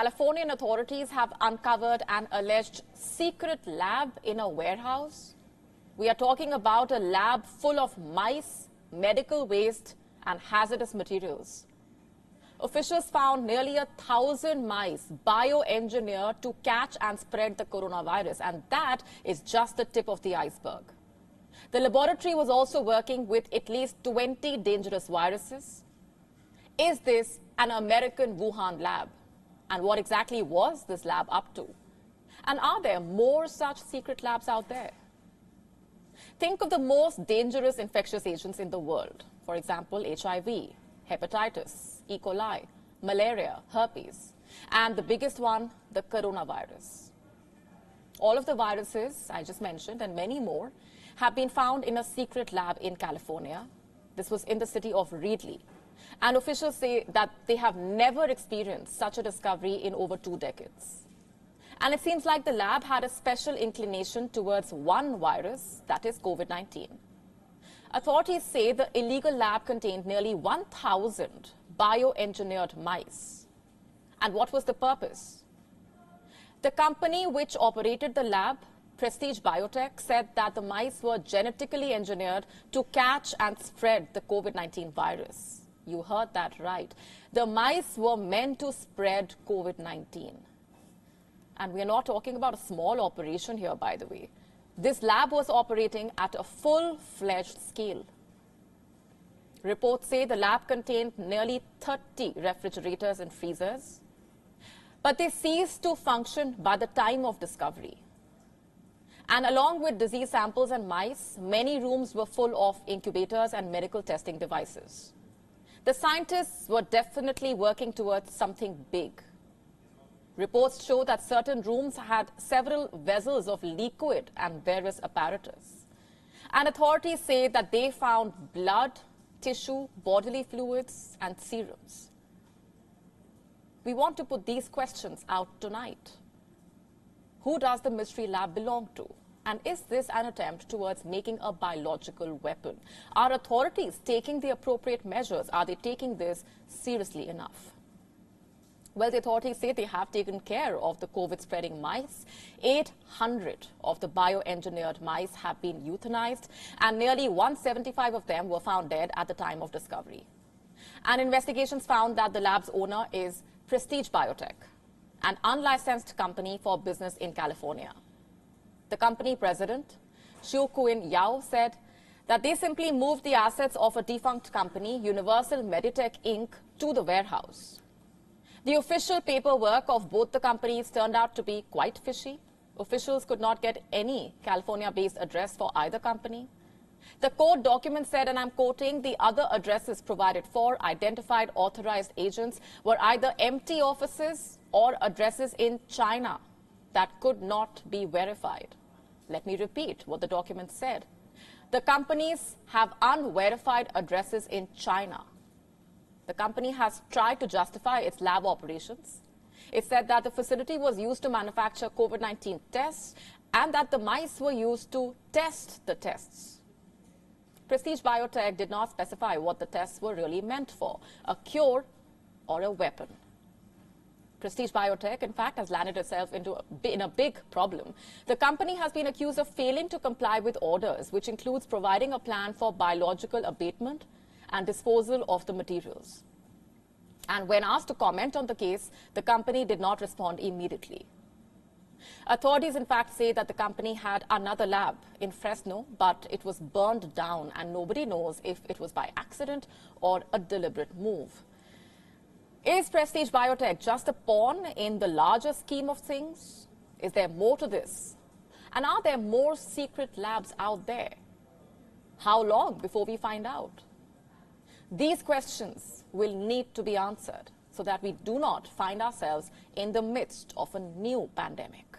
Californian authorities have uncovered an alleged secret lab in a warehouse. We are talking about a lab full of mice, medical waste, and hazardous materials. Officials found nearly 1,000 mice bioengineered to catch and spread the coronavirus, and that is just the tip of the iceberg. The laboratory was also working with at least 20 dangerous viruses. Is this an American Wuhan lab? And what exactly was this lab up to? And are there more such secret labs out there? Think of the most dangerous infectious agents in the world. For example, HIV, hepatitis, E. coli, malaria, herpes, and the biggest one, the coronavirus. All of the viruses I just mentioned and many more have been found in a secret lab in California. This was in the city of Reedley. And officials say that they have never experienced such a discovery in over 2 decades. And it seems like the lab had a special inclination towards one virus, that is COVID-19. Authorities say the illegal lab contained nearly 1,000 bioengineered mice. And what was the purpose? The company which operated the lab, Prestige Biotech, said that the mice were genetically engineered to catch and spread the COVID-19 virus. You heard that right. The mice were meant to spread COVID-19. And we are not talking about a small operation here, by the way. This lab was operating at a full-fledged scale. Reports say the lab contained nearly 30 refrigerators and freezers, but they ceased to function by the time of discovery. And along with disease samples and mice, many rooms were full of incubators and medical testing devices. The scientists were definitely working towards something big. Reports show that certain rooms had several vessels of liquid and various apparatus. And authorities say that they found blood, tissue, bodily fluids, and serums. We want to put these questions out tonight. Who does the mystery lab belong to? And is this an attempt towards making a biological weapon? Are authorities taking the appropriate measures? Are they taking this seriously enough? Well, the authorities say they have taken care of the COVID-spreading mice. 800 of the bioengineered mice have been euthanized, and nearly 175 of them were found dead at the time of discovery. And investigations found that the lab's owner is Prestige Biotech, an unlicensed company for business in California. The company president, Xiu Kuin Yao, said that they simply moved the assets of a defunct company, Universal Meditech Inc., to the warehouse. The official paperwork of both the companies turned out to be quite fishy. Officials could not get any California-based address for either company. The court document said, and I'm quoting, the other addresses provided for identified authorized agents were either empty offices or addresses in China that could not be verified. Let me repeat what the document said. The companies have unverified addresses in China. The company has tried to justify its lab operations. It said that the facility was used to manufacture COVID-19 tests and that the mice were used to test the tests. Prestige Biotech did not specify what the tests were really meant for, a cure or a weapon. Prestige Biotech, in fact, has landed itself in a big problem. The company has been accused of failing to comply with orders, which includes providing a plan for biological abatement and disposal of the materials. And when asked to comment on the case, the company did not respond immediately. Authorities, in fact, say that the company had another lab in Fresno, but it was burned down, and nobody knows if it was by accident or a deliberate move. Is Prestige Biotech just a pawn in the larger scheme of things? Is there more to this? And are there more secret labs out there? How long before we find out? These questions will need to be answered so that we do not find ourselves in the midst of a new pandemic.